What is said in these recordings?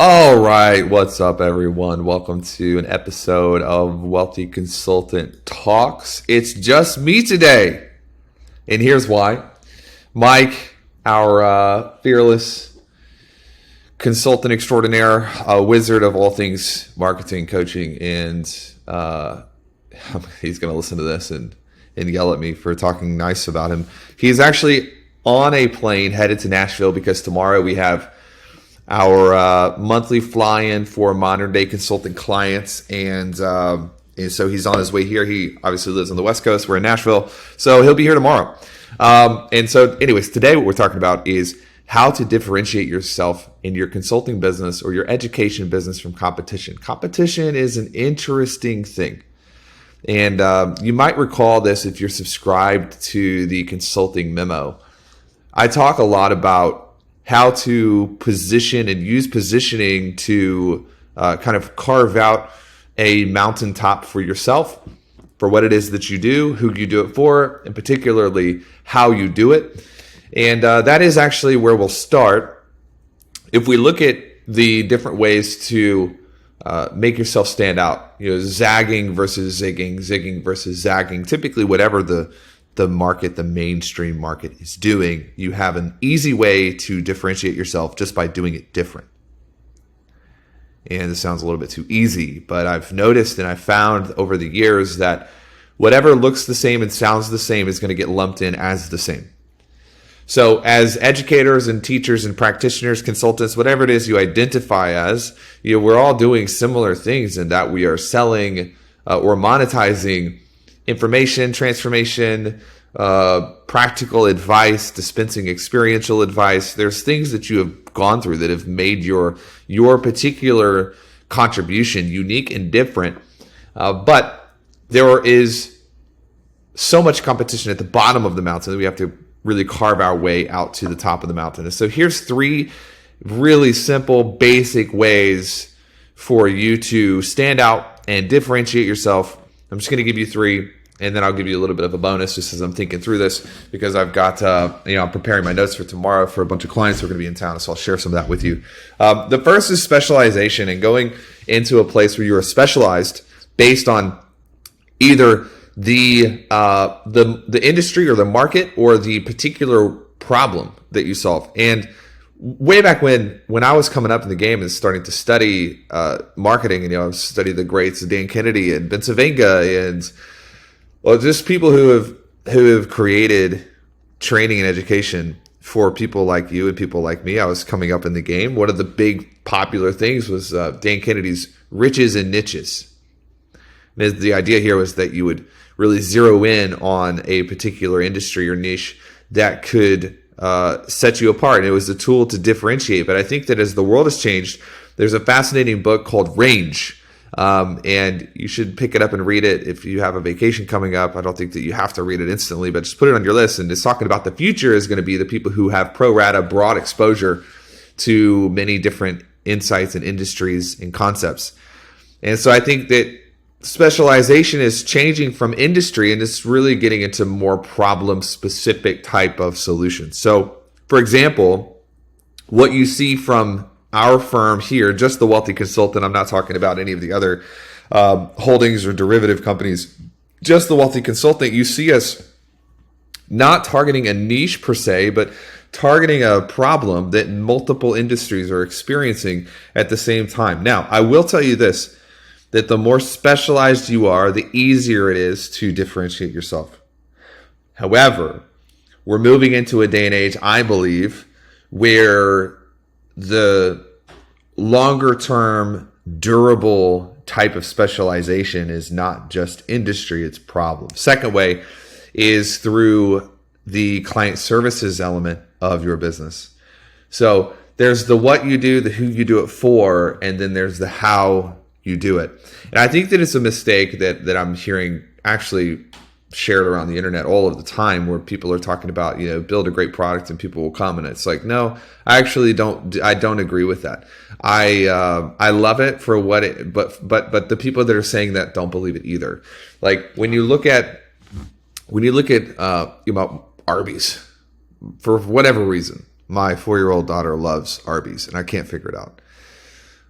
All right, what's up, everyone? Welcome to an episode of Wealthy Consultant Talks. It's just me today, and here's why. Mike, our fearless consultant extraordinaire, a wizard of all things marketing, coaching, and he's going to listen to this and yell at me for talking nice about him. He's actually on a plane headed to Nashville because tomorrow we have our monthly fly-in for modern day consulting clients, and so he's on his way here. He obviously lives on the West Coast. We're in Nashville, so he'll be here tomorrow. And so anyways, today what we're talking about is how to differentiate yourself in your consulting business or your education business from competition. Competition is an interesting thing. And you might recall this if you're subscribed to the consulting memo. I talk a lot about how to position and use positioning to kind of carve out a mountaintop for yourself, for what it is that you do, who you do it for, and particularly how you do it. And that is actually where we'll start. If we look at the different ways to make yourself stand out, zagging versus zigging, zigging versus zagging, typically whatever the market, the mainstream market is doing, you have an easy way to differentiate yourself just by doing it different. And this sounds a little bit too easy, but I've noticed and I've found over the years that whatever looks the same and sounds the same is going to get lumped in as the same. So as educators and teachers and practitioners, consultants, whatever it is you identify as, we're all doing similar things in that we are selling or monetizing information, transformation, practical advice, dispensing experiential advice. There's things that you have gone through that have made your particular contribution unique and different. But there is so much competition at the bottom of the mountain that we have to really carve our way out to the top of the mountain. And so here's 3 really simple, basic ways for you to stand out and differentiate yourself. I'm just going to give you 3. And then I'll give you a little bit of a bonus just as I'm thinking through this, because I've got, I'm preparing my notes for tomorrow for a bunch of clients who are going to be in town. So I'll share some of that with you. The first is specialization, and going into a place where you are specialized based on either the industry or the market or the particular problem that you solve. And way back when I was coming up in the game and starting to study marketing, and I studied the greats, Dan Kennedy and Ben Savenga, and just people who have created training and education for people like you and people like me. I was coming up in the game. One of the big popular things was Dan Kennedy's riches and niches. And the idea here was that you would really zero in on a particular industry or niche that could set you apart. And it was a tool to differentiate. But I think that as the world has changed, there's a fascinating book called Range. And you should pick it up and read it if you have a vacation coming up. I don't think that you have to read it instantly, but just put it on your list. And it's talking about the future is going to be the people who have pro rata broad exposure to many different insights and industries and concepts. And so I think that specialization is changing from industry, and it's really getting into more problem specific type of solutions. So for example, what you see from our firm here, just the Wealthy Consultant, I'm not talking about any of the other holdings or derivative companies, just the Wealthy Consultant, you see us not targeting a niche per se, but targeting a problem that multiple industries are experiencing at the same time. Now, I will tell you this, that the more specialized you are, the easier it is to differentiate yourself. However, we're moving into a day and age, I believe, where the longer term, durable type of specialization is not just industry, it's problem. Second way is through the client services element of your business. So there's the what you do, the who you do it for, and then there's the how you do it. And I think that it's a mistake that I'm hearing actually shared around the internet all of the time, where people are talking about, build a great product and people will come. And it's like, no, I actually don't agree with that. I love it for what it, but the people that are saying that don't believe it either. Like when you look at Arby's, for whatever reason, my 4-year-old daughter loves Arby's and I can't figure it out.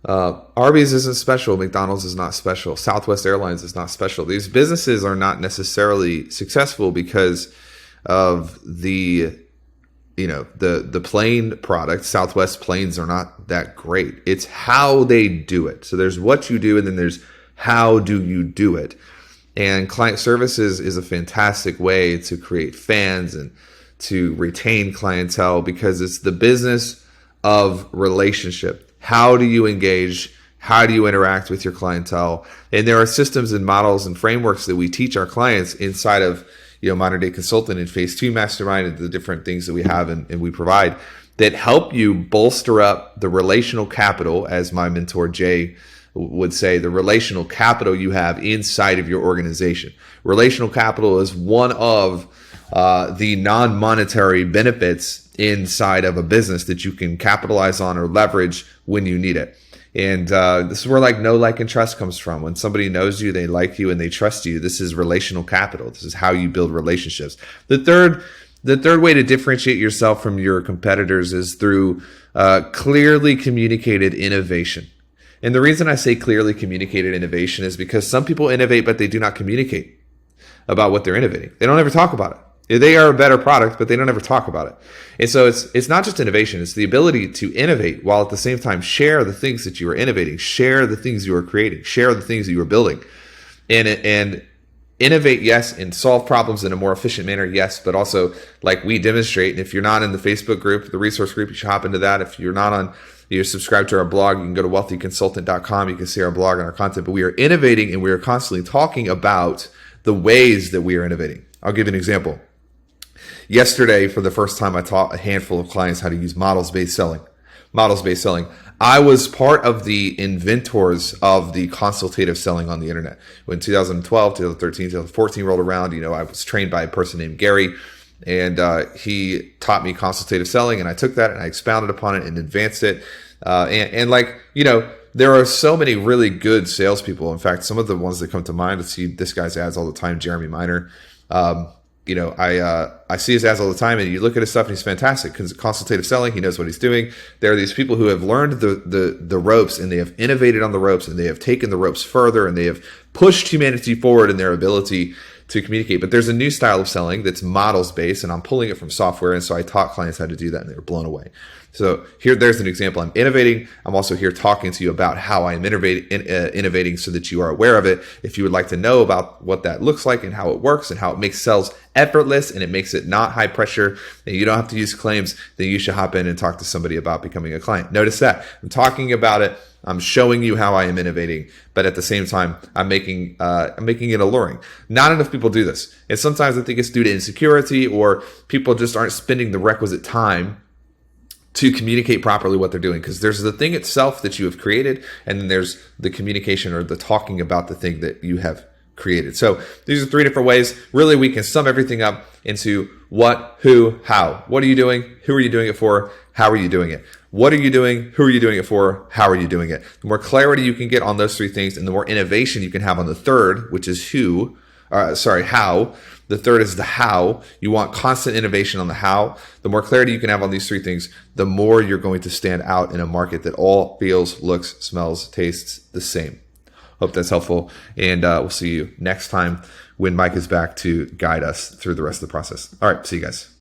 Arby's isn't special. McDonald's is not special. Southwest Airlines is not special. These businesses are not necessarily successful because of the plane product. Southwest planes are not that great. It's how they do it. So there's what you do, and then there's how do you do it. And client services is a fantastic way to create fans and to retain clientele, because it's the business of relationship. How do you engage? How do you interact with your clientele? And there are systems and models and frameworks that we teach our clients inside of Modern Day Consultant and Phase 2 Mastermind, and the different things that we have and we provide that help you bolster up the relational capital, as my mentor Jay would say, the relational capital you have inside of your organization. Relational capital is one of the non-monetary benefits inside of a business that you can capitalize on or leverage when you need it. And this is where know, like, and trust comes from. When somebody knows you, they like you, and they trust you, this is relational capital. This is how you build relationships. The third way to differentiate yourself from your competitors is through clearly communicated innovation. And the reason I say clearly communicated innovation is because some people innovate, but they do not communicate about what they're innovating. They don't ever talk about it. They are a better product, but they don't ever talk about it. And so it's not just innovation. It's the ability to innovate while at the same time share the things that you are innovating, share the things you are creating, share the things that you are building, and innovate, yes, and solve problems in a more efficient manner, yes, but also like we demonstrate. And if you're not in the Facebook group, the resource group, you should hop into that. If you're subscribed to our blog, you can go to wealthyconsultant.com. You can see our blog and our content, but we are innovating, and we are constantly talking about the ways that we are innovating. I'll give you an example. Yesterday, for the first time, I taught a handful of clients how to use models-based selling. Models-based selling. I was part of the inventors of the consultative selling on the internet. When 2012, 2013, 2014 rolled around, I was trained by a person named Gary, and he taught me consultative selling, and I took that and I expounded upon it and advanced it. There are so many really good salespeople. In fact, some of the ones that come to mind, I see this guy's ads all the time, Jeremy Miner. I see his ads all the time, and you look at his stuff and he's fantastic because consultative selling, he knows what he's doing. There are these people who have learned the ropes, and they have innovated on the ropes, and they have taken the ropes further, and they have pushed humanity forward in their ability to communicate. But there's a new style of selling that's models based, and I'm pulling it from software. And so I taught clients how to do that, and they were blown away. So there's an example. I'm innovating. I'm also here talking to you about how I'm innovating so that you are aware of it. If you would like to know about what that looks like and how it works and how it makes sales effortless and it makes it not high pressure and you don't have to use claims, then you should hop in and talk to somebody about becoming a client. Notice that I'm talking about it. I'm showing you how I am innovating, but at the same time, I'm making it alluring. Not enough people do this. And sometimes I think it's due to insecurity, or people just aren't spending the requisite time to communicate properly what they're doing, because there's the thing itself that you have created, and then there's the communication or the talking about the thing that you have created. So these are 3 different ways. Really, we can sum everything up into what, who, how. What are you doing? Who are you doing it for? How are you doing it? What are you doing? Who are you doing it for? How are you doing it? The more clarity you can get on those 3 things, and the more innovation you can have on the third, which is how. The third is the how. You want constant innovation on the how. The more clarity you can have on these 3 things, the more you're going to stand out in a market that all feels, looks, smells, tastes the same. Hope that's helpful. And we'll see you next time when Mike is back to guide us through the rest of the process. All right. See you guys.